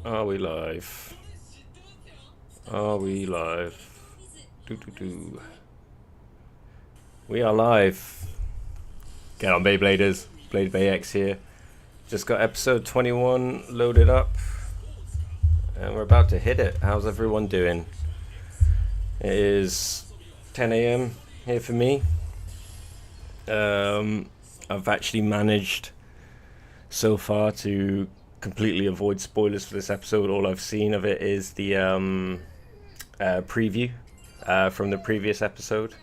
Are we live? Are we live? Do do do. We are live. Get on, Beybladers. Blade Bay X here. Just got episode 21 loaded up, and we're about to hit it. How's everyone doing? It is 10 a.m. here for me. I've actually managed so far to completely avoid spoilers for this episode. All I've seen of it is the preview from the previous episode,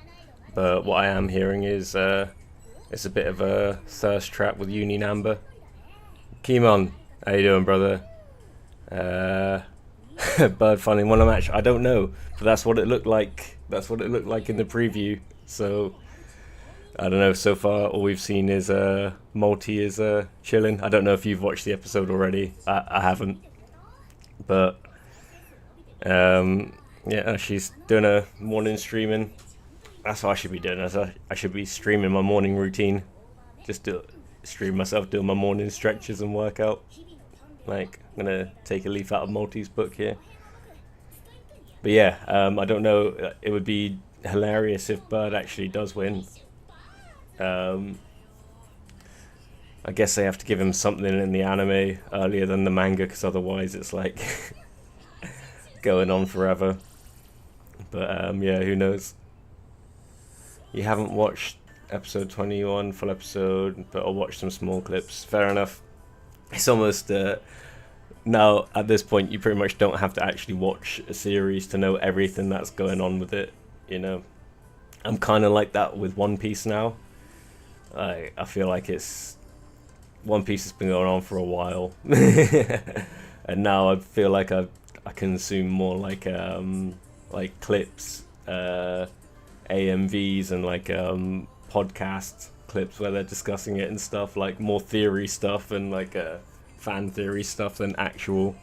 but what I am hearing is it's a bit of a thirst trap with Yuni Namba. Kimon, how you doing, brother? Bird funding one match. I don't know, but that's what it looked like. That's what it looked like in the preview. So I don't know. So far, all we've seen is Multi is chilling. I don't know if you've watched the episode already. I haven't, but yeah, she's doing a morning streaming. That's what I should be doing. I should be streaming my morning routine. Just stream myself doing my morning stretches and workout. Like, I'm gonna take a leaf out of Multi's book here. But yeah, I don't know. It would be hilarious if Bird actually does win. I guess they have to give him something in the anime earlier than the manga, because otherwise it's like going on forever. But yeah, who knows? You haven't watched episode 21 full episode, but I'll watch some small clips. Fair enough. It's almost now at this point you pretty much don't have to actually watch a series to know everything that's going on with it. You know, I'm kind of like that with One Piece now. I feel like One Piece has been going on for a while, and now I feel like I consume more like clips, AMVs, and like podcast clips where they're discussing it and stuff, like more theory stuff and like fan theory stuff than actual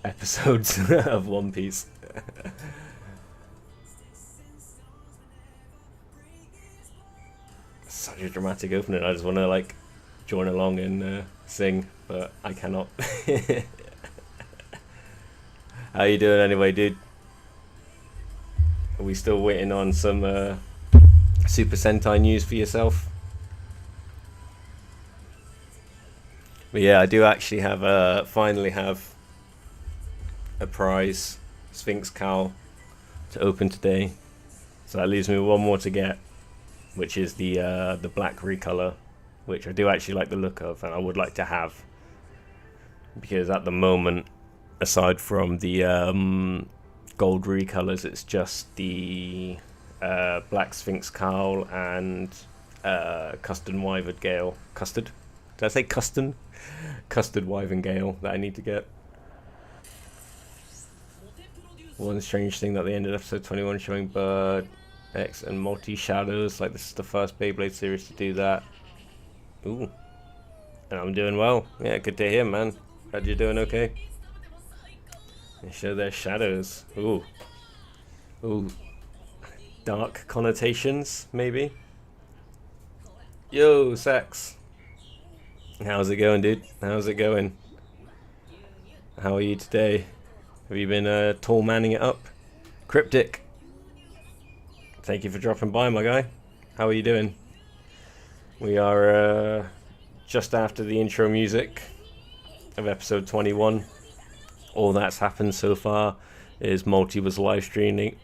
episodes of One Piece. Such a dramatic opening. I just want to like join along and sing, but I cannot. How you doing anyway, dude? Are we still waiting on some Super Sentai news for yourself? But yeah, I do actually have finally have a prize, Sphinx Cowl, to open today. So that leaves me with one more to get, which is the black recolor, which I do actually like the look of, and I would like to have, because at the moment, aside from the gold recolors, it's just the black Sphinx Cowl and custard wyvern gale. Custard? Did I say custard? Custard wyvern gale that I need to get. One strange thing that they ended episode 21 showing Bird X and Multi Shadows. Like, this is the first Beyblade series to do that. Ooh. And I'm doing well. Yeah, good to hear, man. Glad you're doing okay. They show their shadows. Ooh. Ooh. Dark connotations, maybe? Yo, Sex. How's it going, dude? How's it going? How are you today? Have you been tall manning it up? Cryptic. Thank you for dropping by, my guy. How are you doing? We are just after the intro music of episode 21. All that's happened so far is Multi was live streaming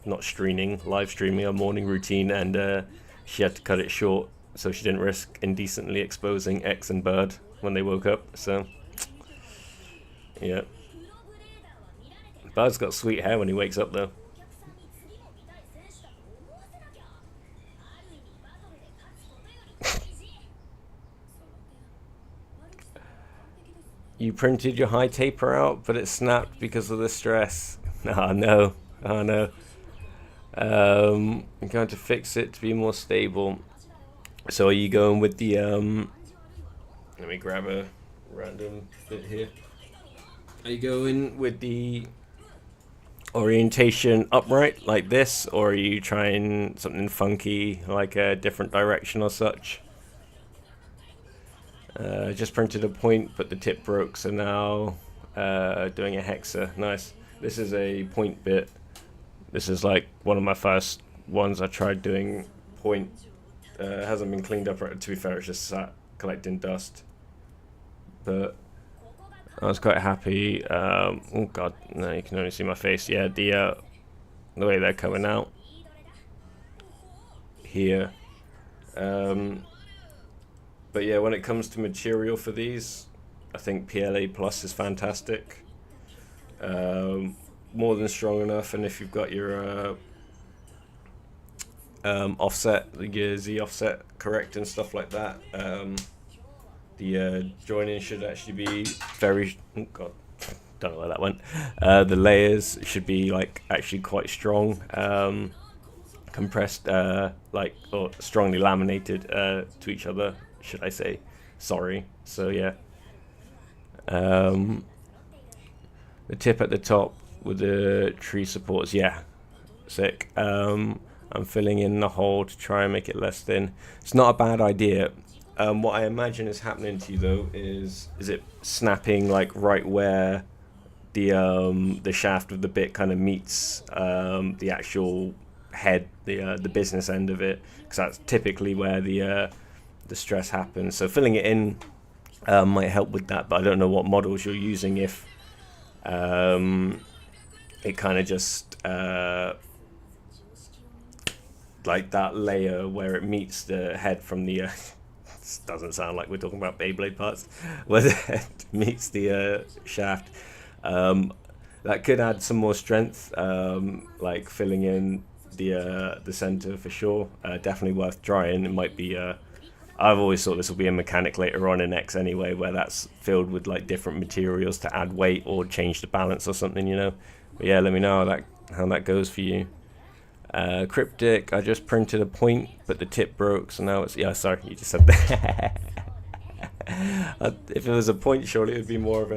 a morning routine, and she had to cut it short so she didn't risk indecently exposing X and Bird when they woke up. So yeah, Bird's got sweet hair when he wakes up though. You printed your high taper out, but it snapped because of the stress. Oh no, oh no. I'm going to fix it to be more stable. So are you going with the let me grab a random bit here. Are you going with the orientation upright like this, or are you trying something funky like a different direction or such? Just printed a point, but the tip broke, so now doing a hexa. Nice. This is a point bit. This is like one of my first ones I tried doing point. Hasn't been cleaned up, to be fair, it's just sat collecting dust. But I was quite happy. Oh god, no, you can only see my face. Yeah, the way they're coming out here. But yeah, when it comes to material for these, I think PLA Plus is fantastic. More than strong enough, and if you've got your offset, your Z offset correct and stuff like that, the joining should actually be very, oh god, don't know where that went. The layers should be like actually quite strong, compressed, like, or strongly laminated to each other, should I say. Sorry. So yeah, the tip at the top with the tree supports, yeah, sick. I'm filling in the hole to try and make it less thin. It's not a bad idea. What I imagine is happening to you though is it snapping like right where the shaft of the bit kind of meets the actual head, the business end of it, because that's typically where the stress happens. So filling it in might help with that, but I don't know what models you're using if it kind of just like that layer where it meets the head from the this doesn't sound like we're talking about Beyblade parts, where the head meets the shaft, that could add some more strength, like filling in the center for sure. Definitely worth trying. It might be I've always thought this will be a mechanic later on in X anyway, where that's filled with like different materials to add weight or change the balance or something, you know. But yeah, let me know how that goes for you. Cryptic, I just printed a point, but the tip broke, so now it's, yeah, sorry, you just said that. If it was a point, surely it would be more of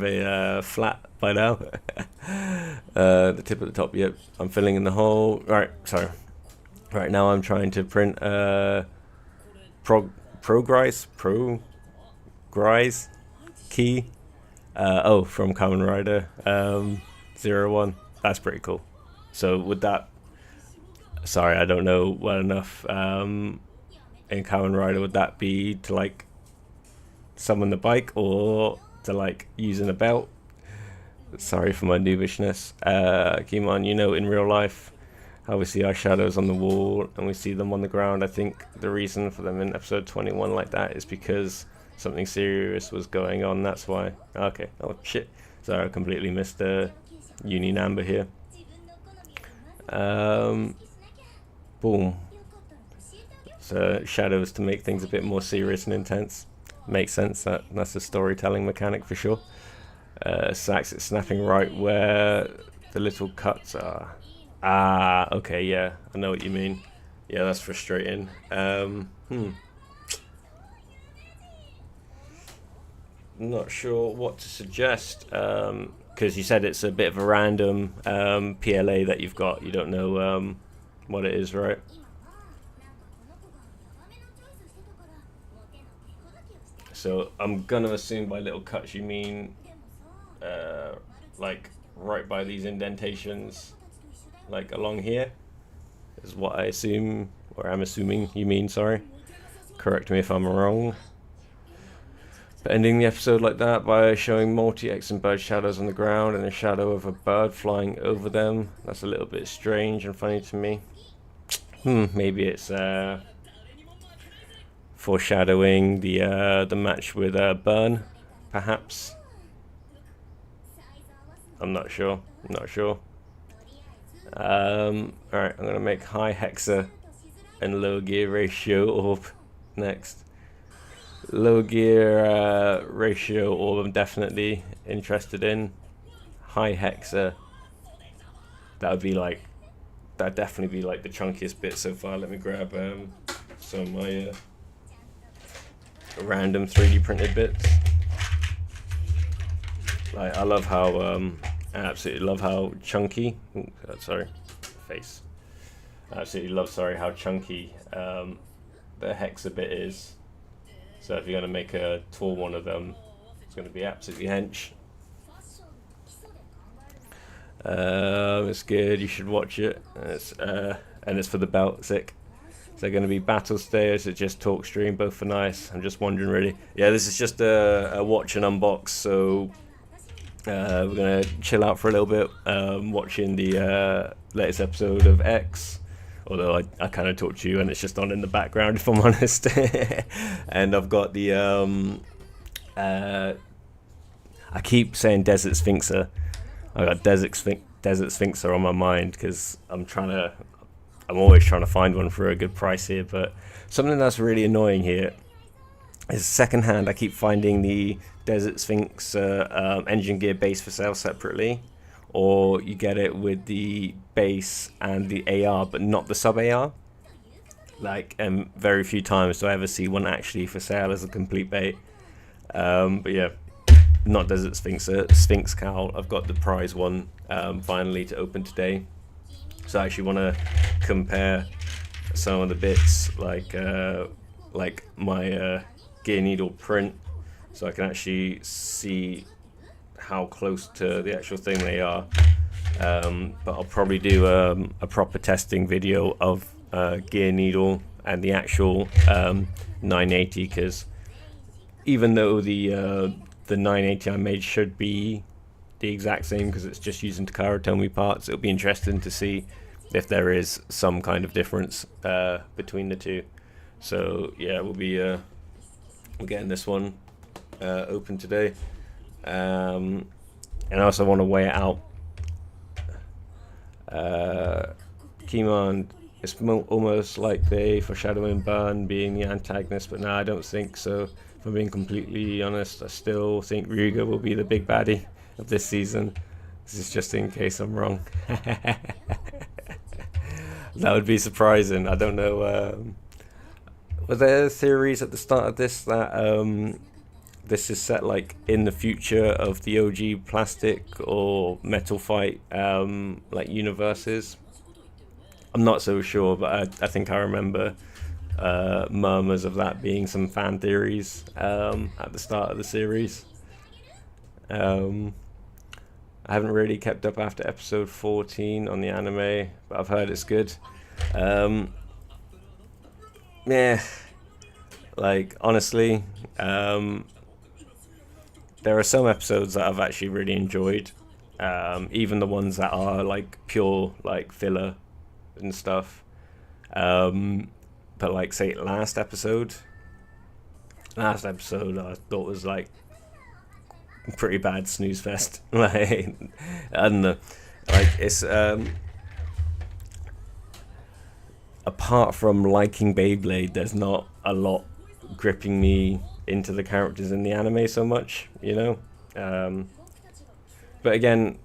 a flat by now. The tip at the top, yep, I'm filling in the hole. Right, sorry. Right now I'm trying to print Progrise key. Oh, from Kamen Rider 01. That's pretty cool. So with that, sorry, I don't know well enough in Kamen Rider, would that be to like summon the bike or to like using a belt? Sorry for my noobishness. Kimon, you know, in real life how we see our shadows on the wall and we see them on the ground. I think the reason for them in episode 21 like that is because something serious was going on. That's why. Okay. Oh shit. Sorry, I completely missed Yuni Namba here. Boom. So shadows to make things a bit more serious and intense. Makes sense. That's a storytelling mechanic for sure. Sax, it's snapping right where the little cuts are. Ah, okay, yeah, I know what you mean. Yeah, that's frustrating. Not sure what to suggest, because you said it's a bit of a random PLA that you've got. You don't know what it is, right? So I'm gonna assume by little cuts you mean like right by these indentations, like along here, is what I assume, or I'm assuming you mean, sorry. Correct me if I'm wrong. But ending the episode like that by showing multi-X and bird shadows on the ground and a shadow of a bird flying over them, that's a little bit strange and funny to me. Maybe it's foreshadowing the match with Burn, perhaps. I'm not sure. Alright, I'm gonna make high hexa and low gear ratio orb next. Low gear ratio orb I'm definitely interested in. High hexa, that'd definitely be like the chunkiest bit so far. Let me grab some of my random 3D printed bits. Like, I love how I absolutely love how chunky. Sorry, face. I absolutely love, sorry, how chunky the hexa bit is. So if you're going to make a tall one of them, it's going to be absolutely hench. It's good. You should watch it. And it's for the belt. Sick. Is there going to be battle stay, or is it just talk stream? Both are nice. I'm just wondering, really. Yeah, this is just a watch and unbox. So we're gonna chill out for a little bit, watching the latest episode of X. Although I kind of talk to you and it's just on in the background, if I'm honest. And I've got the I keep saying Desert Sphinxer. I got Desert Sphinxer on my mind because I'm always trying to find one for a good price here. But something that's really annoying here is secondhand. I keep finding the Desert Sphinx engine gear base for sale separately, or you get it with the base and the AR, but not the sub AR. Like, very few times do I ever see one actually for sale as a complete bait. But yeah, not Desert Sphinx, Sphinx Cowl. I've got the prize one finally to open today. So I actually want to compare some of the bits, like my gear needle print, so I can actually see how close to the actual thing they are. But I'll probably do a proper testing video of gear needle and the actual 980, because even though the 980 I made should be the exact same because it's just using Takara Tomy parts, it'll be interesting to see if there is some kind of difference between the two. So yeah, we'll be we're getting this one open today, and I also want to weigh it out. Kimon, it's almost like they foreshadowing Burn being the antagonist, but no, I don't think so. If I'm being completely honest, I still think Ryuga will be the big baddie of this season. This is just in case I'm wrong. That would be surprising. I don't know. Were there theories at the start of this that this is set like in the future of the OG plastic or metal fight like universes? I'm not so sure, but I think I remember murmurs of that being some fan theories at the start of the series. I haven't really kept up after episode 14 on the anime, but I've heard it's good. Yeah, like honestly, there are some episodes that I've actually really enjoyed, even the ones that are like pure like filler and stuff. But like say last episode I thought was like pretty bad snooze fest. Like, I don't know, like it's apart from liking Beyblade, there's not a lot gripping me into the characters in the anime so much, you know. But again,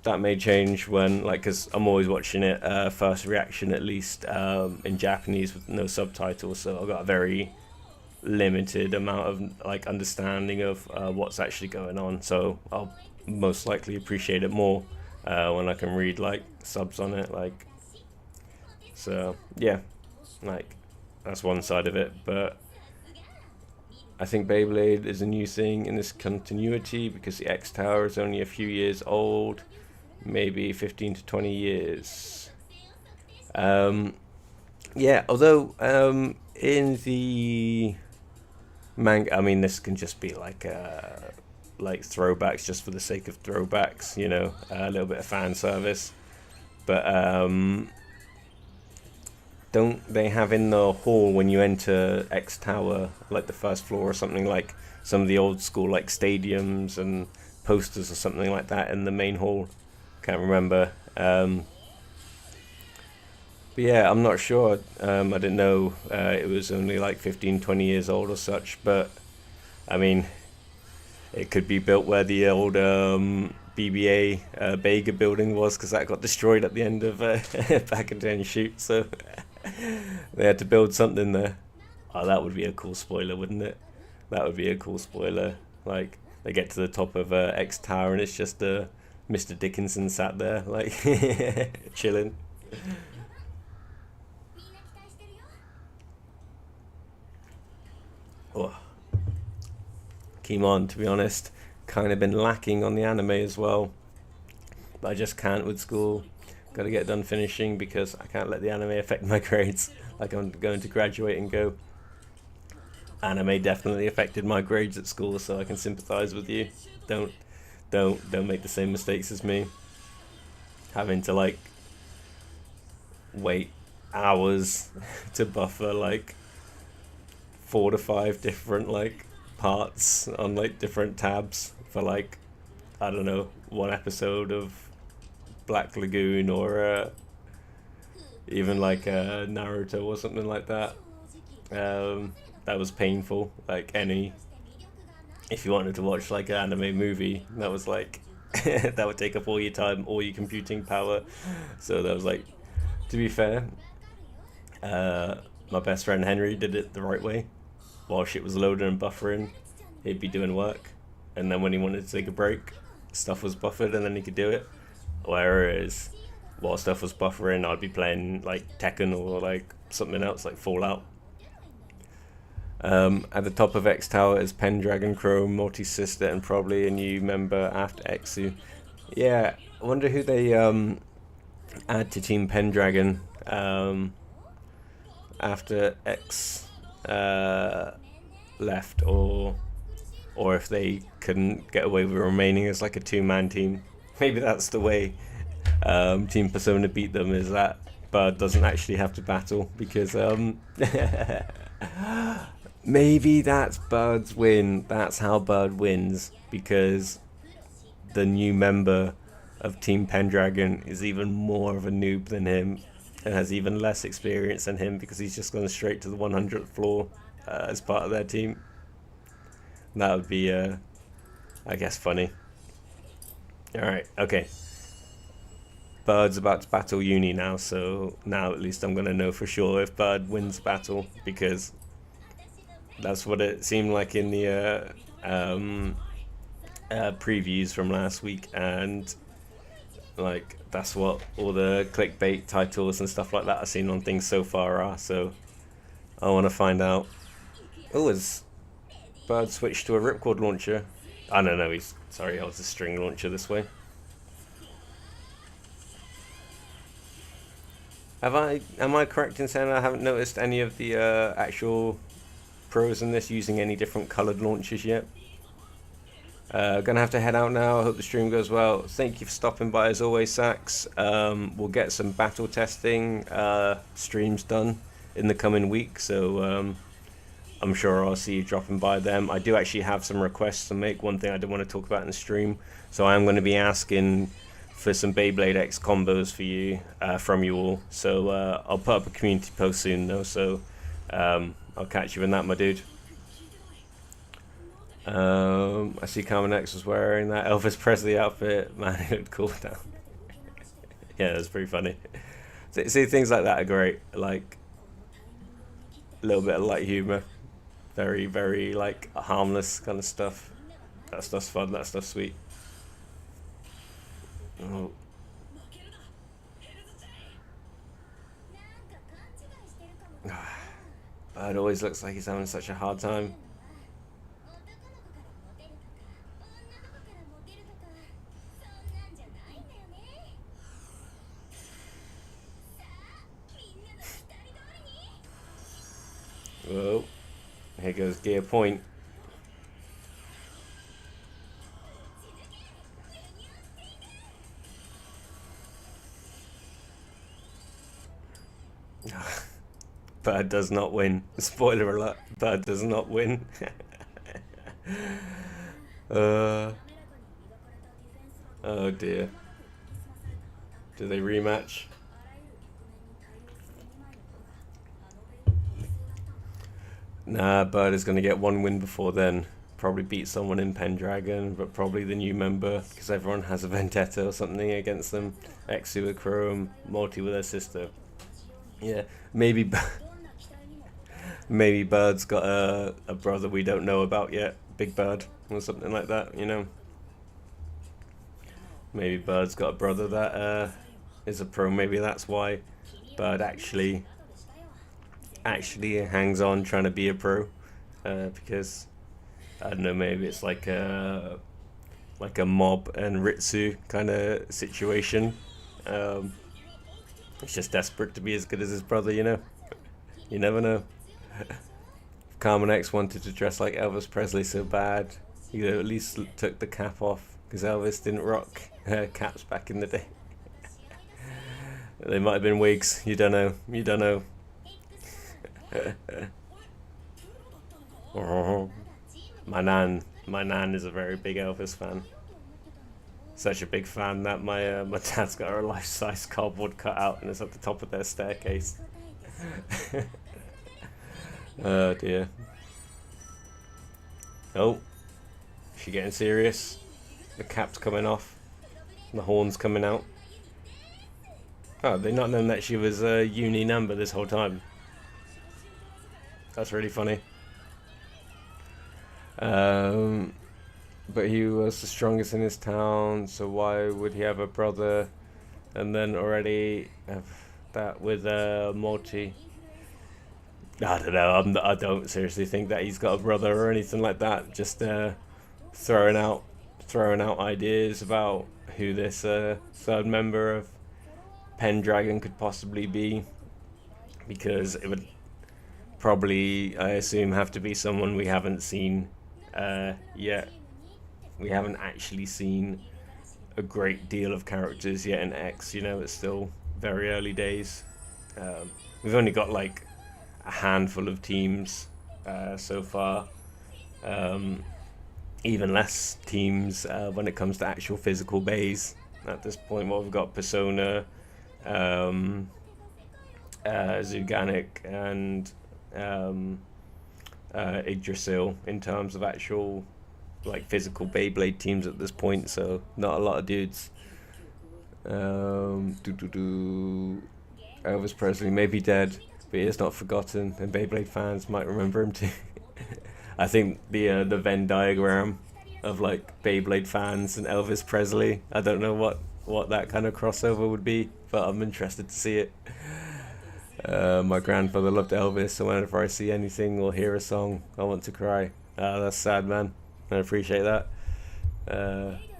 that may change when, like, because I'm always watching it first reaction at least in Japanese with no subtitles, so I've got a very limited amount of like understanding of what's actually going on, so I'll most likely appreciate it more when I can read like subs on it, like. So yeah, like that's one side of it. But I think Beyblade is a new thing in this continuity because the X Tower is only a few years old, maybe 15 to 20 years. Yeah, although in the manga, I mean, this can just be like throwbacks just for the sake of throwbacks, you know, a little bit of fan service. But don't they have in the hall when you enter X Tower, like the first floor or something, like some of the old school like stadiums and posters or something like that in the main hall? Can't remember. But yeah, I'm not sure. I didn't know it was only like 15, 20 years old or such. But I mean, it could be built where the old BBA Bega building was, because that got destroyed at the end of Back in 10 Shoot. So they had to build something there. Oh, that would be a cool spoiler, wouldn't it? That would be a cool spoiler. Like, they get to the top of X Tower and it's just Mr. Dickinson sat there, like, chilling. Oh, on, to be honest. Kind of been lacking on the anime as well, but I just can't with school. Got to get done finishing because I can't let the anime affect my grades. Like, I'm going to graduate and go. Anime definitely affected my grades at school, so I can sympathize with you. Don't make the same mistakes as me. Having to like wait hours to buffer like 4 to 5 different like parts on like different tabs for like, I don't know, one episode of Black Lagoon or even like Naruto or something like that. That was painful. Like, if you wanted to watch like an anime movie, that was like that would take up all your time, all your computing power. So that was like, to be fair, my best friend Henry did it the right way. While shit was loading and buffering, he'd be doing work, and then when he wanted to take a break, stuff was buffered and then he could do it. Whereas while stuff was buffering, I'd be playing like Tekken or like something else like Fallout. At the top of X Tower is Pendragon, Chrome, Morty's sister, and probably a new member after Exu. Yeah, I wonder who they add to Team Pendragon after X left, or if they couldn't get away with remaining as like a 2-man team. Maybe that's the way Team Persona beat them, is that Bud doesn't actually have to battle, because maybe that's Bud's win. That's how Bud wins, because the new member of Team Pendragon is even more of a noob than him and has even less experience than him, because he's just gone straight to the 100th floor as part of their team. That would be, I guess, funny. Alright, okay. Bud's about to battle Yuni now, so now at least I'm going to know for sure if Bud wins the battle, because that's what it seemed like in the previews from last week, and like that's what all the clickbait titles and stuff like that I've seen on things so far are, so I want to find out. Oh, has Bud switched to a ripcord launcher? I don't know, he's sorry, I was a string launcher this way. Am I correct in saying I haven't noticed any of the actual pros in this using any different coloured launchers yet? Gonna have to head out now. I hope the stream goes well. Thank you for stopping by as always, Sax. We'll get some battle testing streams done in the coming week, so I'm sure I'll see you dropping by them. I do actually have some requests to make. One thing I did want to talk about in the stream, so I am going to be asking for some Beyblade X combos for you, from you all. So I'll put up a community post soon though, so I'll catch you in that, my dude. I see Carmen X was wearing that Elvis Presley outfit. Man, it looked cool now. Yeah, that's pretty funny. See, things like that are great. Like, a little bit of light humor. Very, very, like, harmless kind of stuff. That stuff's fun, that stuff's sweet. Oh. Bud always looks like he's having such a hard time. Whoa. Here goes gear point. Bud does not win. Spoiler alert, Bud does not win. Oh dear. Do they rematch? Nah, Bud is going to get one win before then. Probably beat someone in Pendragon, but probably the new member, because everyone has a vendetta or something against them. Exu with Chrome, Morty with her sister. Yeah, maybe maybe Bird's got a brother we don't know about yet, Big Bird, or something like that, you know? Maybe Bird's got a brother that is a pro, maybe that's why Bird actually hangs on trying to be a pro, because I don't know, maybe it's like a Mob and Ritsu kind of situation. Um, he's just desperate to be as good as his brother, you know. You never know. If Carmen X wanted to dress like Elvis Presley so bad, he at least took the cap off, because Elvis didn't rock caps back in the day. They might have been wigs. You don't know. You don't know. My nan is a very big Elvis fan. Such a big fan that my dad's got a life-size cardboard cutout and it's at the top of their staircase. Oh dear. Oh, is she getting serious? The cap's coming off. The horn's coming out. Oh, they not known that she was Yuni Namba this whole time. That's really funny. But he was the strongest in his town, so why would he have a brother? And then already have that with Morty. I don't know. I don't seriously think that he's got a brother or anything like that. Just throwing out ideas about who this third member of Pendragon could possibly be, because it would probably, I assume, have to be someone we haven't seen yet. We haven't actually seen a great deal of characters yet in X, you know, it's still very early days. We've only got like a handful of teams so far. Even less teams when it comes to actual physical bays at this point. Well, we've got Persona, Zuganic, and Yggdrasil in terms of actual like physical Beyblade teams at this point, so not a lot of dudes. Elvis Presley may be dead, but he is not forgotten, and Beyblade fans might remember him too. I think the Venn diagram of like Beyblade fans and Elvis Presley, I don't know what that kind of crossover would be, but I'm interested to see it. My grandfather loved Elvis, so whenever I see anything or hear a song, I want to cry. That's sad, man. I appreciate that.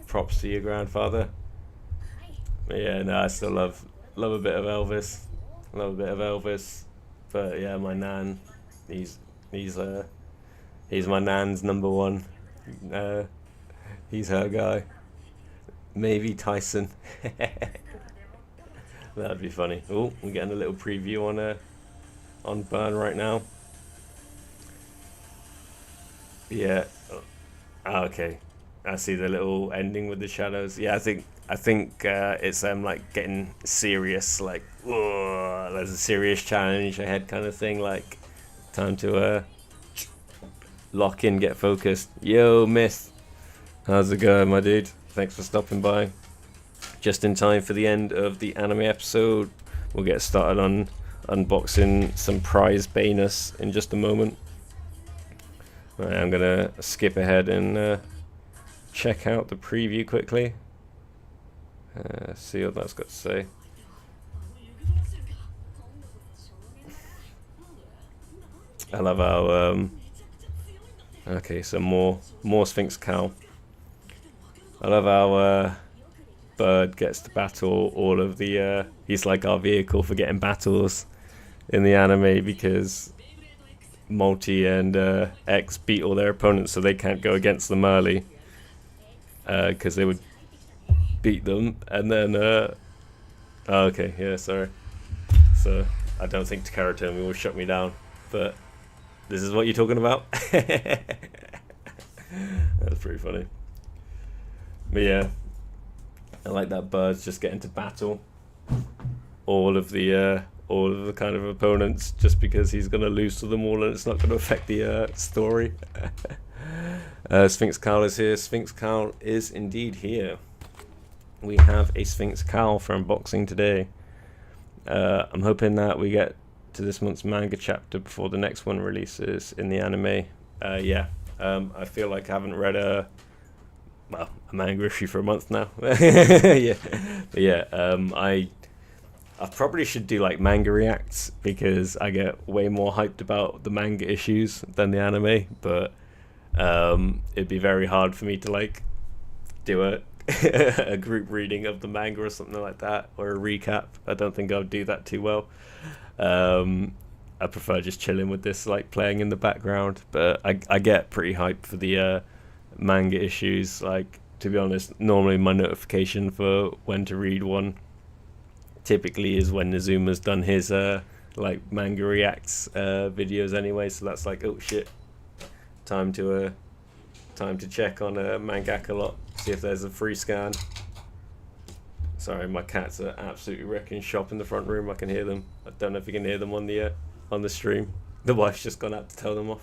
Props to your grandfather. But yeah, no, I still love a bit of Elvis. Love a bit of Elvis. But yeah, my nan, he's my nan's number one. He's her guy. Maybe Tyson. That'd be funny. Oh, we're getting a little preview on Burn right now. Yeah. Oh, okay. I see the little ending with the shadows. Yeah, I think it's them like getting serious, like, whoa, there's a serious challenge ahead kind of thing, like time to lock in, get focused. Yo, Myth. How's it going, my dude? Thanks for stopping by. Just in time for the end of the anime episode. We'll get started on unboxing some prize Bayness in just a moment. Right, I'm gonna skip ahead and check out the preview quickly. See what that's got to say. I love how okay, so more Sphinx Cowl. I love how Bird gets to battle all of the he's like our vehicle for getting battles in the anime, because Multi and X beat all their opponents, so they can't go against them early because they would beat them, and then oh, okay, yeah, sorry. So I don't think Takaratomi will shut me down, but this is what you're talking about. That's pretty funny. But yeah, I like that Bird's just getting to battle all of the kind of opponents, just because he's going to lose to them all and it's not going to affect the story. Sphinx Cowl is here. Sphinx Cowl is indeed here. We have a Sphinx Cowl for unboxing today. I'm hoping that we get to this month's manga chapter before the next one releases in the anime. I feel like I haven't read a manga issue for a month now. I probably should do like manga reacts, because I get way more hyped about the manga issues than the anime, but it'd be very hard for me to like do a a group reading of the manga or something like that, or a recap. I don't think I'll do that too well. I prefer just chilling with this, like playing in the background. But I get pretty hyped for the manga issues. Like, to be honest, normally my notification for when to read one typically is when Nazuma's done his like manga reacts videos anyway. So that's like, oh shit, time to check on a Mangaka lot, see if there's a free scan. Sorry, my cats are absolutely wrecking shop in the front room. I can hear them. I don't know if you can hear them on the stream. The wife's just gone out to tell them off.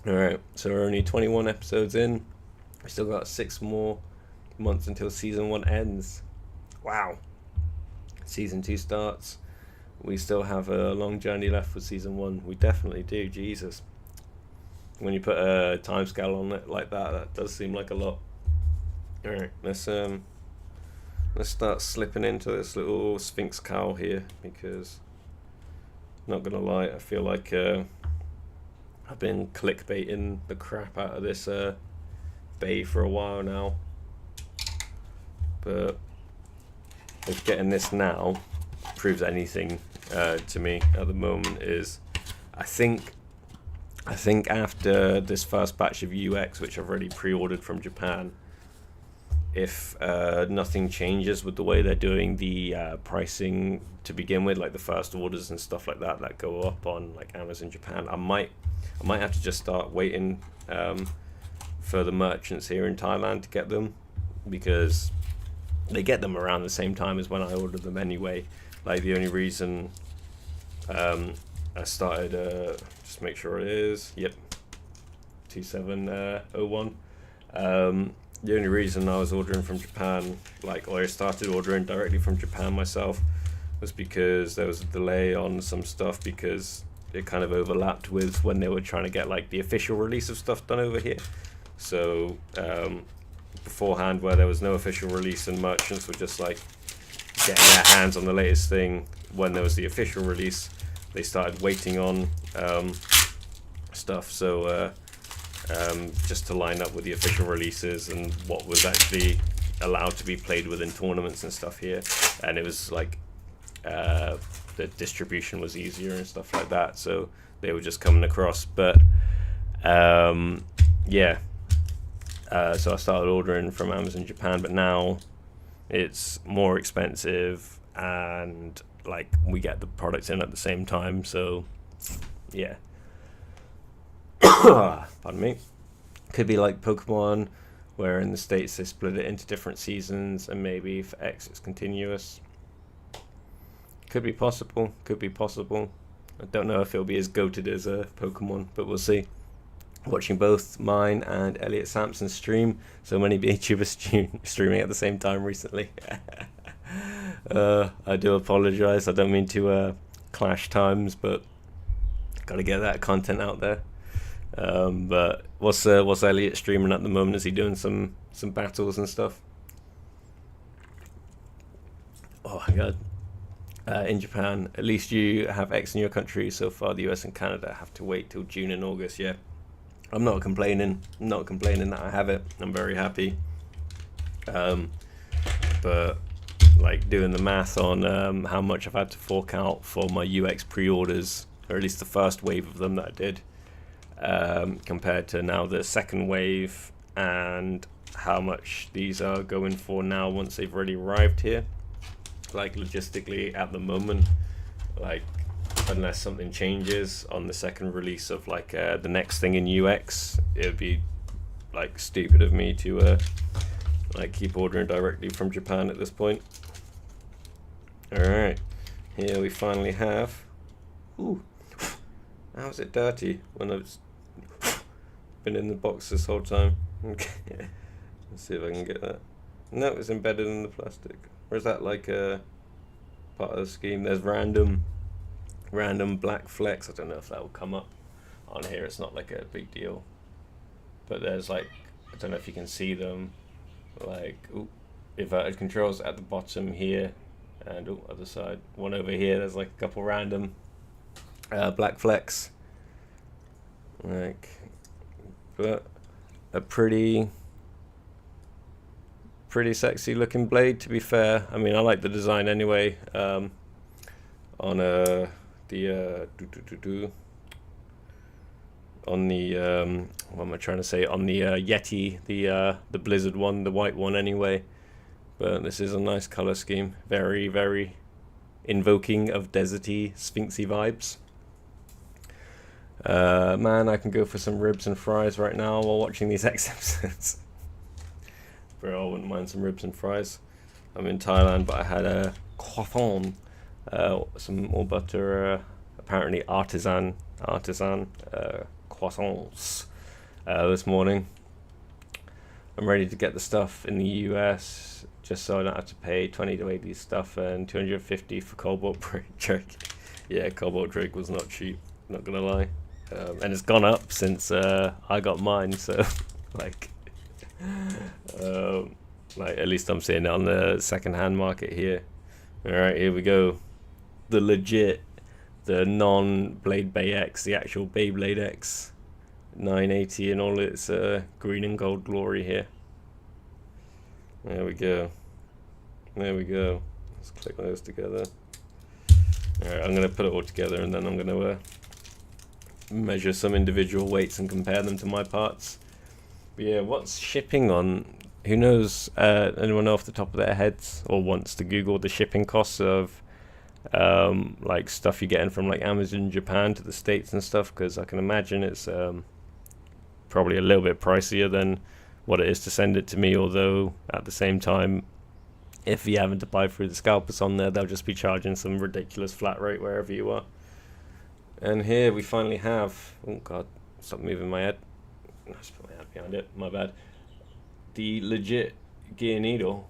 Alright, so we're only 21 episodes in. We still got 6 more months until season 1 ends. Wow. Season 2 starts. We still have a long journey left with season 1. We definitely do, Jesus. When you put a timescale on it like that, that does seem like a lot. Alright, let's start slipping into this little Sphinx cowl here, because, not gonna lie, I feel like I've been clickbaiting the crap out of this Bey for a while now. But if getting this now proves anything to me at the moment, is I think after this first batch of UX, which I've already pre-ordered from Japan, if nothing changes with the way they're doing the pricing to begin with, like the first orders and stuff like that go up on like Amazon Japan, I might have to just start waiting for the merchants here in Thailand to get them, because they get them around the same time as when I ordered them anyway. Like, the only reason I started, just make sure it is, yep, 2701. The only reason I was ordering from Japan, or I started ordering directly from Japan myself, was because there was a delay on some stuff, because it kind of overlapped with when they were trying to get like the official release of stuff done over here. So beforehand, where there was no official release and merchants were just like getting their hands on the latest thing, when there was the official release, they started waiting on stuff. So just to line up with the official releases and what was actually allowed to be played within tournaments and stuff here, and it was like the distribution was easier and stuff like that, so they were just coming across. But yeah, so I started ordering from Amazon Japan, but now it's more expensive, and like we get the products in at the same time, so yeah. Pardon me. Could be like Pokemon, where in the States they split it into different seasons, and maybe for X it's continuous. Could be possible. I don't know if it'll be as goated as Pokemon, but we'll see. Watching both mine and Elliot Sampson's stream. So many VTubers streaming at the same time recently. I do apologize. I don't mean to clash times, but gotta get that content out there. But what's Elliot streaming at the moment? Is he doing some battles and stuff? Oh my god. In Japan, at least you have X in your country. So far, the US and Canada have to wait till June and August. Yeah, I'm not complaining. That I have it. I'm very happy. But like doing the math on how much I've had to fork out for my UX pre-orders, or at least the first wave of them that I did, compared to now the second wave, and how much these are going for now once they've already arrived here. Like logistically at the moment, like unless something changes on the second release of like the next thing in UX, it would be like stupid of me to like keep ordering directly from Japan at this point. Alright, here we finally have, ooh, how is it dirty when I've been in the box this whole time? Okay, let's see if I can get that. No, it's embedded in the plastic. Or is that like a part of the scheme? There's random black flecks. I don't know if that will come up on here. It's not like a big deal. But there's like, I don't know if you can see them. Like, ooh, inverted controls at the bottom here. And other side. One over here. There's like a couple random black flecks. Like, but a pretty sexy looking blade, to be fair. I mean, I like the design anyway. On on the what am I trying to say, on the Yeti, the Blizzard one, the white one anyway. But this is a nice color scheme, very invoking of deserty, sphinxy vibes. Man, I can go for some ribs and fries right now while watching these X episodes. Bro, I wouldn't mind some ribs and fries. I'm in Thailand, but I had a croissant, some more butter, apparently artisan croissants this morning. I'm ready to get the stuff in the US just so I don't have to pay 20 to 80 stuff and 250 for cobalt drake. Yeah, cobalt drake was not cheap, not gonna lie. And it's gone up since I got mine, so like at least I'm seeing it on the second-hand market here. Alright, here we go. The legit, the non-Blade Bay X, the actual Beyblade X 980 in all its green and gold glory here. There we go. There we go. Let's click those together. Alright, I'm going to put it all together and then I'm going to measure some individual weights and compare them to my parts. But yeah, what's shipping on? Who knows? Anyone know off the top of their heads or wants to Google the shipping costs of like stuff you're getting from like Amazon Japan to the States and stuff? Because I can imagine it's probably a little bit pricier than what it is to send it to me, although at the same time, if you're having to buy through the scalpers on there, they'll just be charging some ridiculous flat rate wherever you are. And here we finally have, oh god, stop moving my head, I just put my hand behind it, my bad. The legit gear needle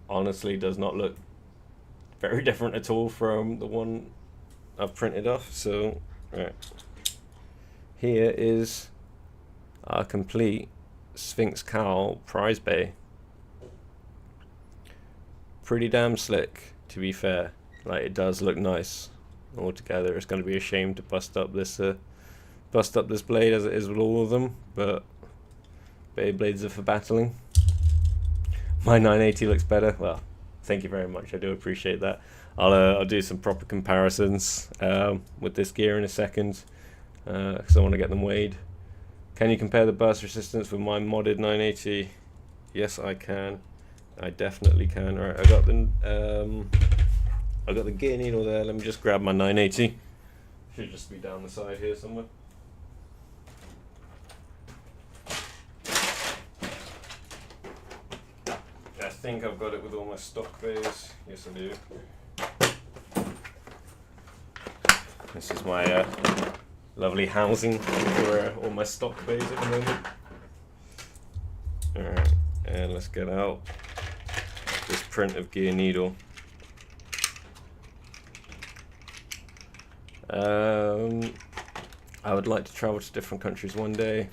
honestly does not look very different at all from the one I've printed off. So right, here is our complete Sphinx Cowl prize bay. Pretty damn slick, to be fair. Like, it does look nice altogether. It's going to be a shame to bust up this blade as it is with all of them, but Beyblades are for battling. My 980 looks better. Well, thank you very much. I do appreciate that. I'll do some proper comparisons with this gear in a second, because I want to get them weighed. Can you compare the burst resistance with my modded 980? Yes, I can. I definitely can. Alright, I got the gear needle there. Let me just grab my 980. Should just be down the side here somewhere. I think I've got it with all my stock bays. Yes, I do. This is my lovely housing for all my stock bays at the moment. Alright, and let's get out this print of gear needle. I would like to travel to different countries one day.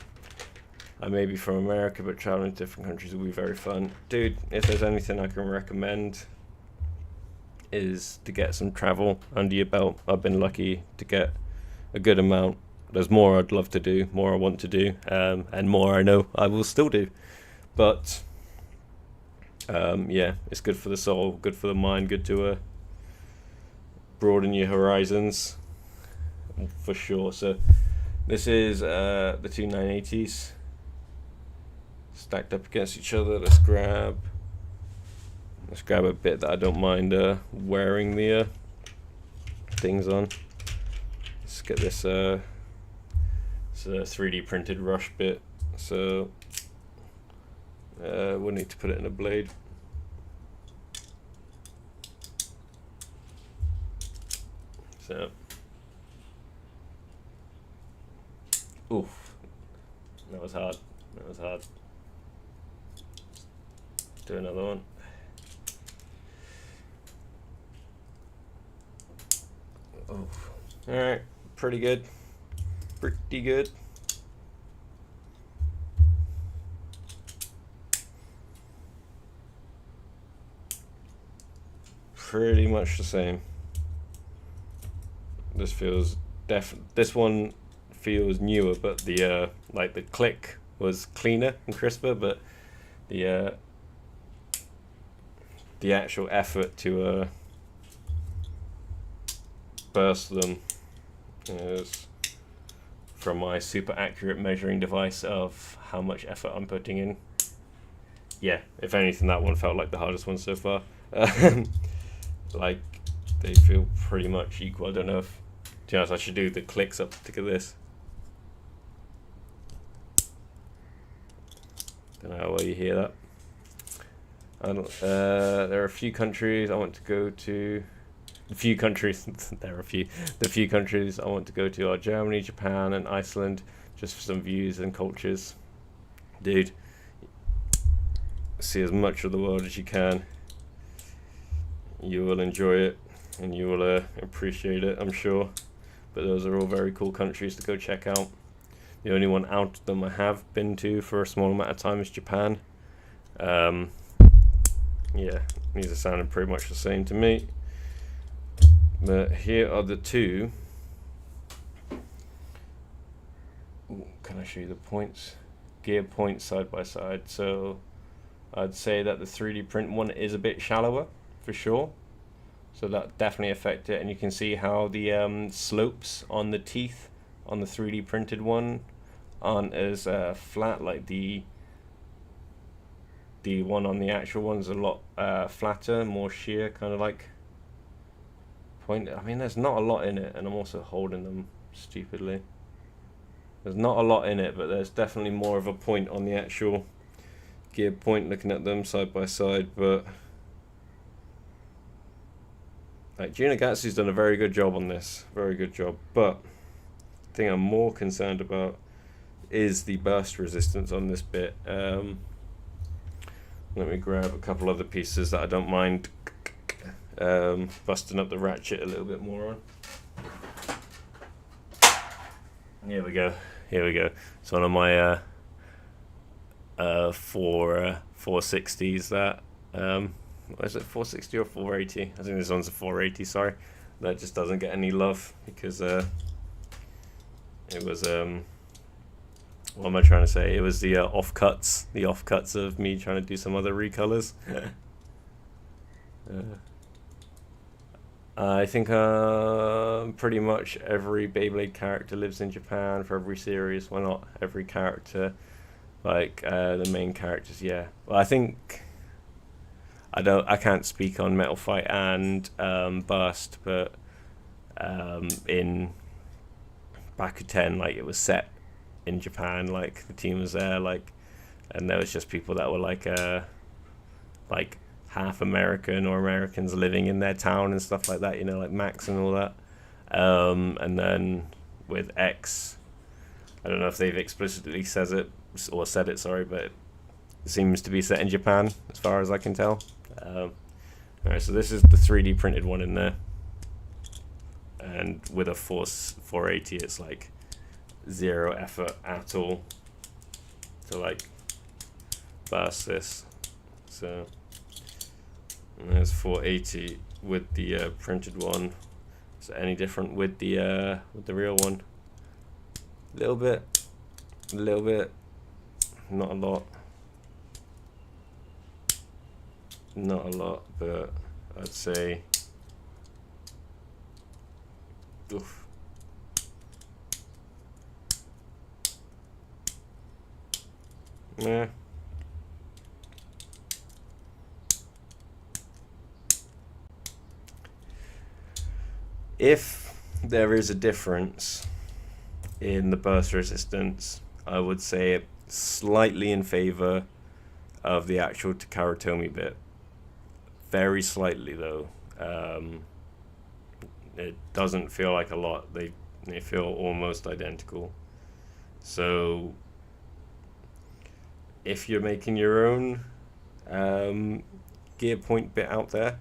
I may be from America, but traveling to different countries will be very fun. Dude, if there's anything I can recommend, is to get some travel under your belt. I've been lucky to get a good amount. There's more I'd love to do, more I want to do, and more I know I will still do. But yeah, it's good for the soul, good for the mind, good to broaden your horizons, for sure. So this is the two 980s stacked up against each other. Let's grab a bit that I don't mind wearing the things on. Let's get this it's a 3D printed rush bit, so we'll need to put it in a blade. So, oof, that was hard. That was hard. Let's do another one. Oh, all right, pretty good. Pretty good. Pretty much the same. This feels this one feels newer, but the like the click was cleaner and crisper, but the actual effort to burst them is from my super accurate measuring device of how much effort I'm putting in. Yeah, if anything, that one felt like the hardest one so far. Like, they feel pretty much equal. I don't know if, to be honest, I should do the clicks up to this. Don't know how well you hear that. There are a few countries I want to go to. The few countries I want to go to are Germany, Japan, and Iceland, just for some views and cultures. Dude, see as much of the world as you can. You will enjoy it, and you will appreciate it, I'm sure. But those are all very cool countries to go check out. The only one out of them I have been to for a small amount of time is Japan. Yeah, these are sounding pretty much the same to me. But here are the two. Ooh, can I show you the points? Gear points side by side. So I'd say that the 3D print one is a bit shallower, for sure. So that definitely affected it. And you can see how the slopes on the teeth on the 3D printed one aren't as flat. Like the one on the actual one is a lot flatter, more sheer, kind of like point. I mean, there's not a lot in it, and I'm also holding them stupidly. There's not a lot in it, but there's definitely more of a point on the actual gear point looking at them side by side. But like, Junigatsu's done a very good job on this, very good job. But the thing I'm more concerned about is the burst resistance on this bit. Let me grab a couple other pieces that I don't mind busting up the ratchet a little bit more on. Here we go. It's one of my 460s that what is it, 460 or 480? I think this one's a 480, sorry. That just doesn't get any love because it was what am I trying to say? It was the offcuts of me trying to do some other recolors. I think pretty much every Beyblade character lives in Japan for every series. Well, not every character, like the main characters. Yeah. Well, I think I can't speak on Metal Fight and Burst, but in Bakuten, like, it was set in Japan. Like, the team was there, like, and there was just people that were like half American or Americans living in their town and stuff like that, you know, like Max and all that. And then with X, I don't know if they've explicitly said it, sorry, but it seems to be set in Japan as far as I can tell. Alright, so this is the 3D printed one in there, and with a Force 480, it's like zero effort at all to like burst this. So and there's 480 with the printed one. Is it any different with the real one? A little bit, not a lot. Not a lot, but I'd say, oof. Yeah. If there is a difference in the burst resistance, I would say it slightly in favor of the actual Takaratomi bit. Very slightly though. It doesn't feel like a lot. They feel almost identical. So if you're making your own gear point bit out there,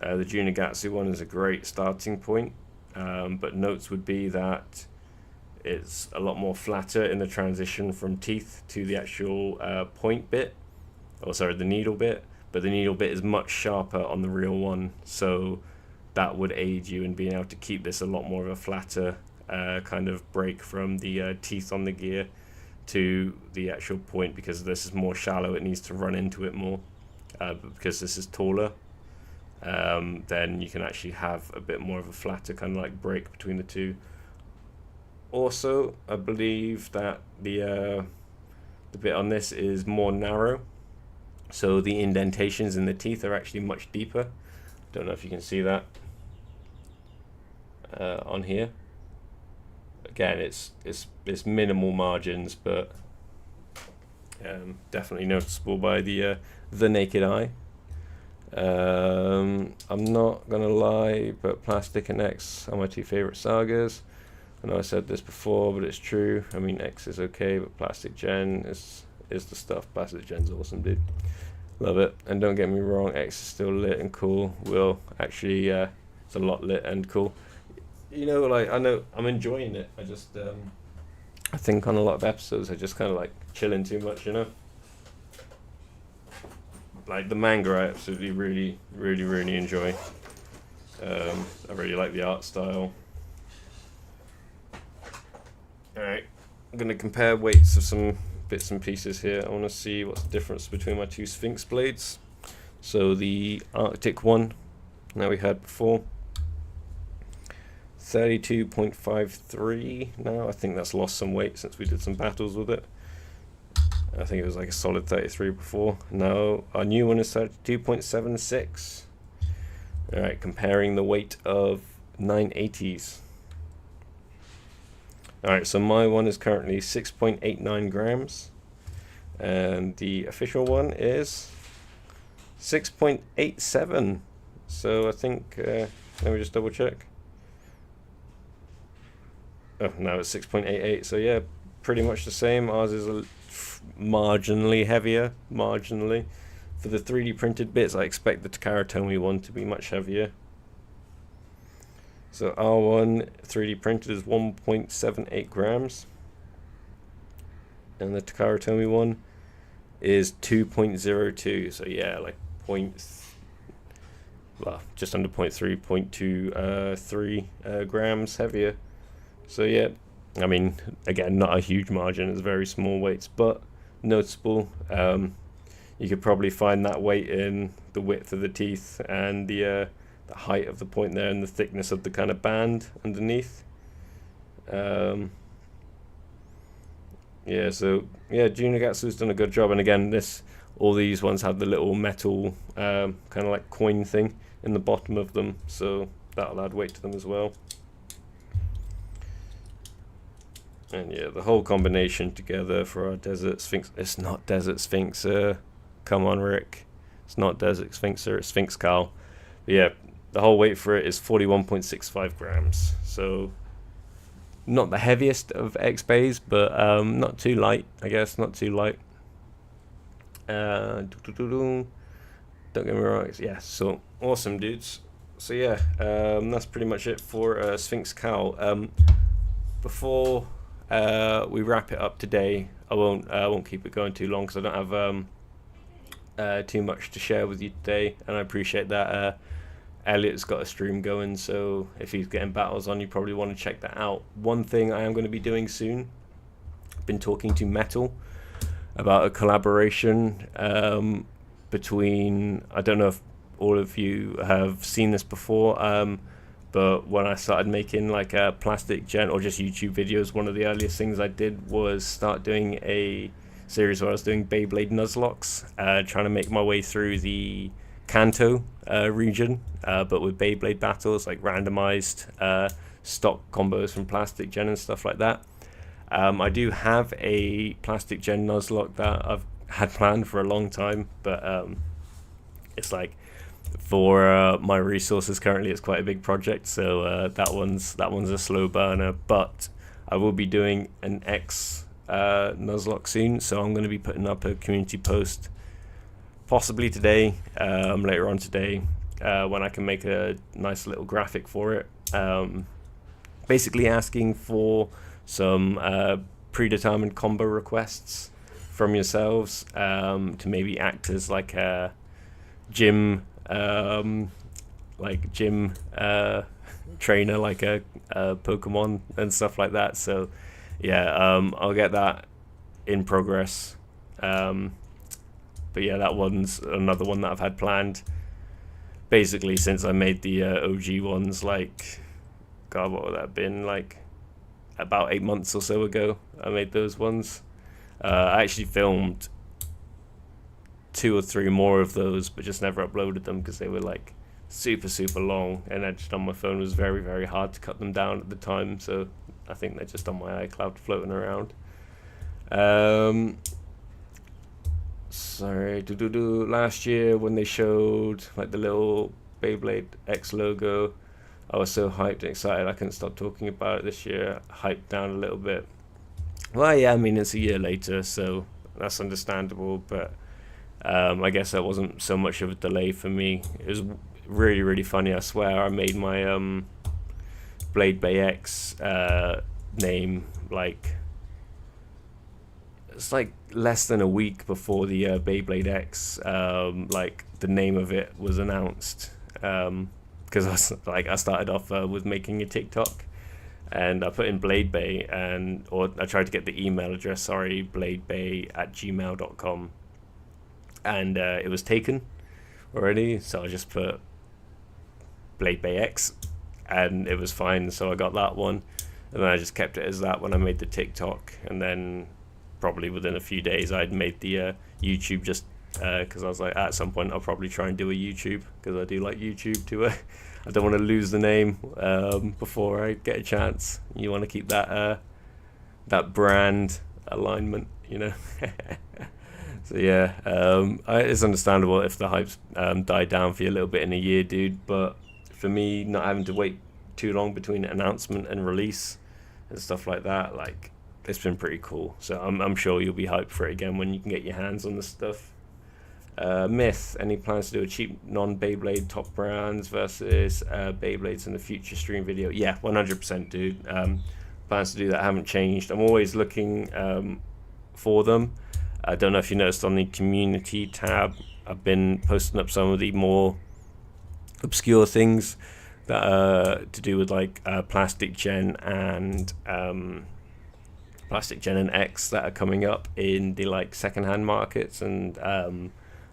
the Junigatsu one is a great starting point, but notes would be that it's a lot more flatter in the transition from teeth to the actual point bit, or sorry, the needle bit, but the needle bit is much sharper on the real one, so that would aid you in being able to keep this a lot more of a flatter kind of break from the teeth on the gear to the actual point, because this is more shallow, it needs to run into it more. But because this is taller, then you can actually have a bit more of a flatter kind of like break between the two. Also, I believe that the bit on this is more narrow, so the indentations in the teeth are actually much deeper. Don't know if you can see that on here. Again, it's minimal margins, but definitely noticeable by the naked eye. I'm not gonna lie, but Plastic and X are my two favorite sagas. I know I said this before, but it's true. I mean, X is okay, but Plastic Gen is the stuff. Plastic Gen's awesome, dude. Love it. And don't get me wrong, X is still lit and cool. Will actually, it's a lot lit and cool. You know, like, I know I'm enjoying it. I just, I think on a lot of episodes, I just kind of like chilling too much, you know? Like the manga, I absolutely really enjoy. I really like the art style. Alright, I'm going to compare weights of some bits and pieces here. I want to see what's the difference between my two Sphinx blades. So the Arctic one, now we had before, 32.53 now. I think that's lost some weight since we did some battles with it. I think it was like a solid 33 before. Now our new one is 32.76. Alright, comparing the weight of 980s. Alright, so my one is currently 6.89 grams, and the official one is 6.87. So I think, let me just double check. Oh, no, it's 6.88. So yeah, pretty much the same. Ours is a marginally heavier, marginally. For the 3D printed bits, I expect the Takara Tomy one to be much heavier. So R1 3D printed is 1.78 grams, and the Takara Tomy one is 2.02. So yeah, like just under 0.3 grams heavier. So yeah, I mean, again, not a huge margin. It's very small weights, but noticeable. You could probably find that weight in the width of the teeth and the height of the point there and the thickness of the kind of band underneath. Yeah, so yeah, Junigatsu's done a good job. And again, all these ones have the little metal kind of like coin thing in the bottom of them, so that'll add weight to them as well. And yeah, the whole combination together for our Desert Sphinx. It's not Desert Sphinxer. Come on, Rick. It's not Desert Sphinxer, it's Sphinx Cowl. But yeah, the whole weight for it is 41.65 grams. So not the heaviest of X-Bays, but not too light, I guess. Not too light. Don't get me wrong. Yeah, so awesome, dudes. So yeah, that's pretty much it for Sphinx Cowl. Before we wrap it up today, I won't keep it going too long because I don't have too much to share with you today, and I appreciate that. Elliot's got a stream going, so if he's getting battles on, you probably want to check that out. One thing I am going to be doing soon, I've been talking to Metal about a collaboration between, I don't know if all of you have seen this before, but when I started making like a Plastic Gen or just YouTube videos, one of the earliest things I did was start doing a series where I was doing Beyblade Nuzlocks, trying to make my way through the Kanto region, but with Beyblade battles, like randomized stock combos from Plastic Gen and stuff like that. I do have a Plastic Gen Nuzlocke that I've had planned for a long time, but it's like, for my resources currently, it's quite a big project, so that one's a slow burner. But I will be doing an X Nuzlocke soon, so I'm going to be putting up a community post possibly today, later on today, when I can make a nice little graphic for it, basically asking for some predetermined combo requests from yourselves, to maybe act as like a gym trainer, like a Pokemon and stuff like that. So yeah, I'll get that in progress. But yeah, that one's another one that I've had planned basically since I made the OG ones. Like, God, what would that have been? Like about 8 months or so ago, I made those ones. I actually filmed 2 or 3 more of those, but just never uploaded them because they were like super long, and editing on my phone was very hard to cut them down at the time. So I think they're just on my iCloud floating around. Sorry, last year when they showed like the little Beyblade X logo, I was so hyped and excited I couldn't stop talking about it. This year, hyped down a little bit. Well, yeah, I mean it's a year later, so that's understandable. But I guess that wasn't so much of a delay for me. It was really funny. I swear I made my Blade Bay X name like it's like less than a week before the Beyblade X like the name of it was announced. Because I started off with making a TikTok, and I put in Blade Bay, or I tried to get the email address, bladebay@gmail.com, and it was taken already, so I just put Blade Bay X, and it was fine, so I got that one, and then I just kept it as that when I made the TikTok, and then probably within a few days I'd made the YouTube, just because I was like, at some point I'll probably try and do a YouTube, because I do like YouTube too. I don't want to lose the name before I get a chance. You want to keep that that brand alignment, you know. So yeah, it's understandable if the hype's died down for you a little bit in a year, dude. But for me, not having to wait too long between announcement and release and stuff like that, like, it's been pretty cool. So I'm sure you'll be hyped for it again when you can get your hands on the stuff. Myth, any plans to do a cheap non-Beyblade top brands versus Beyblades in the future stream video? Yeah, 100%, dude. Plans to do that haven't changed. I'm always looking for them. I don't know if you noticed on the community tab, I've been posting up some of the more obscure things that are to do with like Plastic Gen and X that are coming up in the like secondhand markets and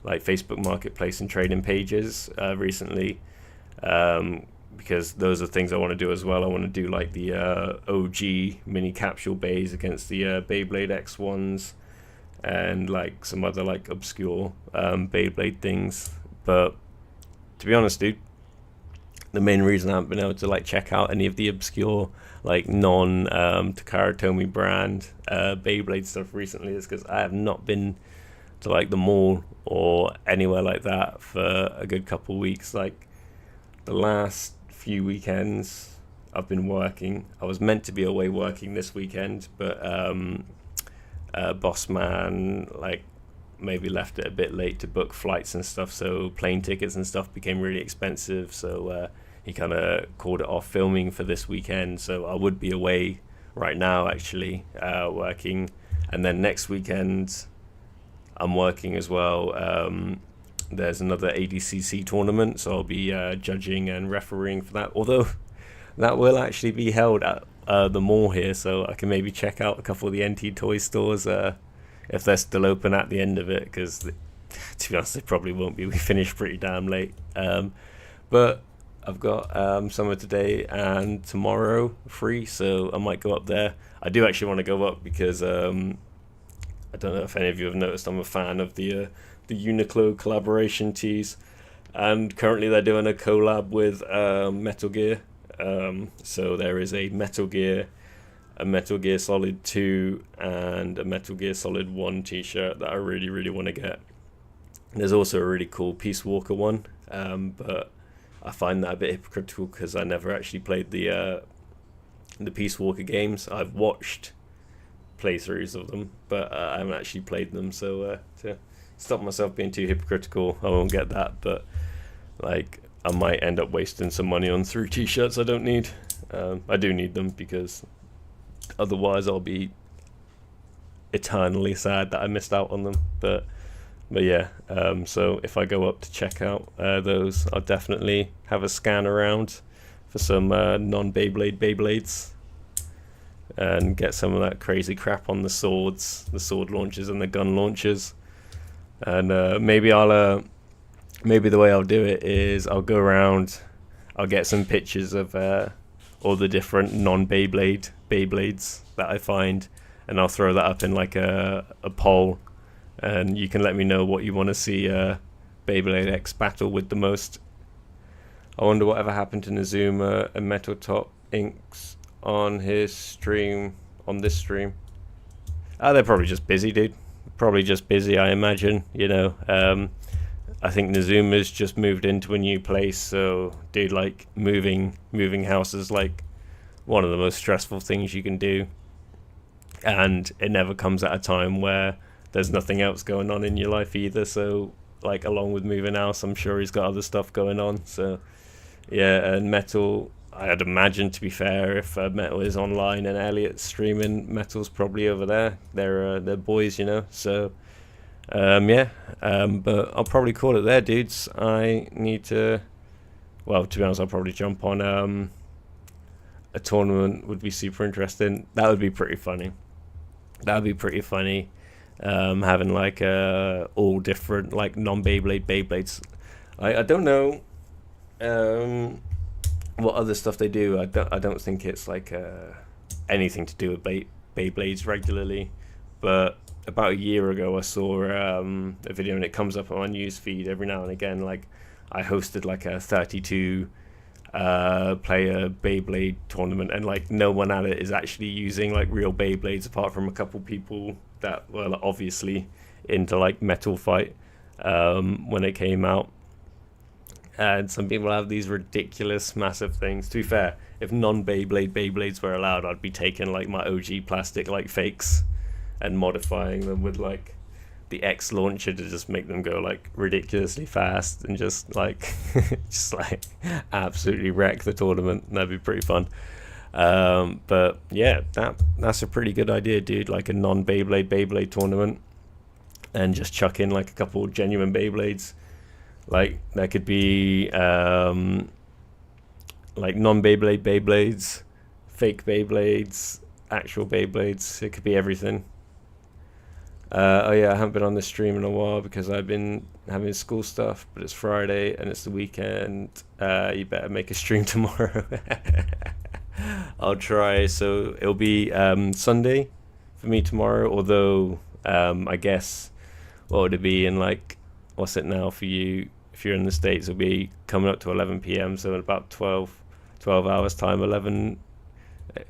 like Facebook Marketplace and trading pages recently, because those are things I want to do as well. I want to do like the OG mini capsule bays against the Beyblade X ones, and like some other like obscure Beyblade things. But to be honest, dude, the main reason I haven't been able to like check out any of the obscure like non Takara Tomy brand Beyblade stuff recently is because I have not been to like the mall or anywhere like that for a good couple weeks. Like the last few weekends I've been working. I was meant to be away working this weekend, but boss man like maybe left it a bit late to book flights and stuff, so plane tickets and stuff became really expensive, so he kind of called it off filming for this weekend. So I would be away right now actually working, and then next weekend I'm working as well. There's another ADCC tournament, so I'll be judging and refereeing for that, although that will actually be held at the mall here, so I can maybe check out a couple of the NT toy stores if they're still open at the end of it, because to be honest they probably won't be. We finished pretty damn late, but I've got summer today and tomorrow free, so I might go up there. I do actually want to go up because I don't know if any of you have noticed, I'm a fan of the Uniqlo collaboration tees, and currently they're doing a collab with Metal Gear. So there is a Metal Gear Solid 2 and a Metal Gear Solid 1 t-shirt that I really want to get. There's also a really cool Peace Walker one, but I find that a bit hypocritical because I never actually played the Peace Walker games. I've watched playthroughs of them, but I haven't actually played them, so to stop myself being too hypocritical, I won't get that. But like, I might end up wasting some money on 3 t-shirts I don't need. I do need them because otherwise I'll be eternally sad that I missed out on them. But yeah, so if I go up to check out those, I'll definitely have a scan around. for some non-Beyblade Beyblades, and get some of that crazy crap on the swords, the sword launchers and the gun launchers. And maybe the way I'll do it is I'll go around, I'll get some pictures of all the different non-Beyblade Beyblades that I find, and I'll throw that up in like a poll, and you can let me know what you want to see Beyblade X battle with the most. I wonder whatever happened to Nazuma and Metal Top Inks on his stream, on this stream. They're probably just busy, dude. Probably just busy, I imagine, you know. I think Nazuma's just moved into a new place, so dude, like moving house is like one of the most stressful things you can do, and it never comes at a time where there's nothing else going on in your life either. So like along with moving house, I'm sure he's got other stuff going on. So yeah, and Metal, I'd imagine, to be fair, if Metal is online and Elliot's streaming, Metal's probably over there. They're boys, you know. So but I'll probably call it there, dudes. I need to, well, to be honest, I'll probably jump on a tournament. Would be super interesting. That would be pretty funny. Having like all different like non-Beyblade Beyblades. I don't know what other stuff they do. I don't think it's like anything to do with Beyblades regularly, but about a year ago I saw a video, and it comes up on my news feed every now and again. Like I hosted like a 32 player Beyblade tournament, and like no one at it is actually using like real Beyblades apart from a couple people that were obviously into like Metal Fight when it came out. And some people have these ridiculous massive things. To be fair, if non-Beyblade Beyblades were allowed, I'd be taking like my OG plastic like fakes and modifying them with like the X launcher to just make them go like ridiculously fast and just like absolutely wreck the tournament. That'd be pretty fun. But yeah, that's a pretty good idea, dude. Like a non-Beyblade tournament, and just chuck in like a couple genuine Beyblades. Like there could be like non-Beyblade Beyblades, fake Beyblades, actual Beyblades. It could be everything. Oh yeah, I haven't been on the stream in a while because I've been having school stuff, but it's Friday and it's the weekend. You better make a stream tomorrow. I'll try. So it'll be Sunday for me tomorrow, although I guess what would it be in like, what's it now for you? If you're in the States, it'll be coming up to 11 p.m. So in about 12 hours time, 11.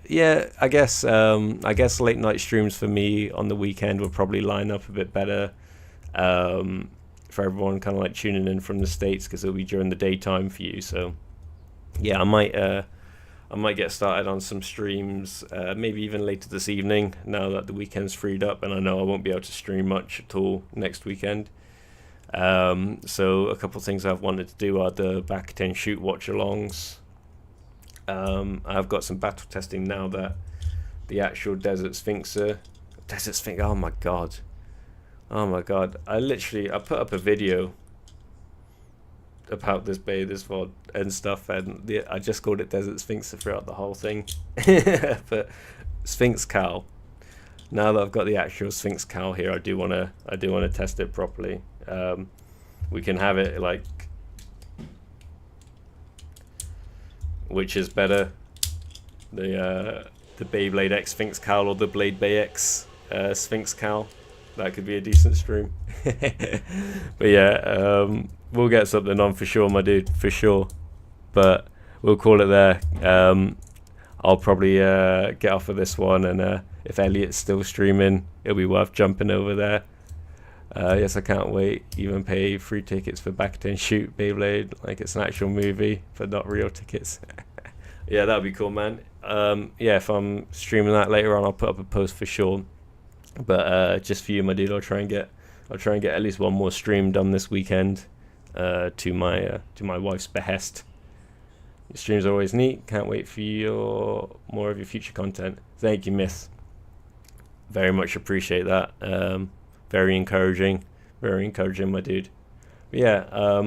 Yeah, I guess late night streams for me on the weekend will probably line up a bit better for everyone kind of like tuning in from the States, because it'll be during the daytime for you. So yeah, I might get started on some streams, maybe even later this evening, now that the weekend's freed up, and I know I won't be able to stream much at all next weekend. So a couple of things I've wanted to do are the back 10 shoot watch alongs. I've got some battle testing now that the actual Desert Sphinx, oh my god, I put up a video about this VOD and stuff, and I just called it Desert Sphinx throughout the whole thing. But Sphinx Cowl, now that I've got the actual Sphinx Cowl here, I do want to test it properly. We can have it like, which is better, the Beyblade X Sphinx Cowl or the Blade Bay X Sphinx Cowl? That could be a decent stream. But yeah, we'll get something on for sure, my dude, for sure. But we'll call it there. I'll probably get off of this one, and if Elliot's still streaming, it'll be worth jumping over there. Yes, I can't wait. Even pay free tickets for Back 10 Shoot Beyblade like it's an actual movie, but not real tickets. Yeah, that'd be cool, man. Yeah, if I'm streaming that later on, I'll put up a post for sure. But just for you, my dude, I'll try and get at least one more stream done this weekend, to my wife's behest. Your streams are always neat. Can't wait for more of your future content. Thank you, Myth. Very much appreciate that. Very encouraging, my dude. But yeah,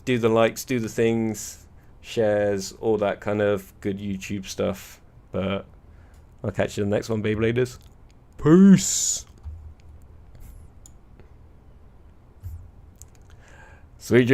do the likes, do the things, shares, all that kind of good YouTube stuff. But I'll catch you in the next one, Beybladers. Peace. Sweet dreams.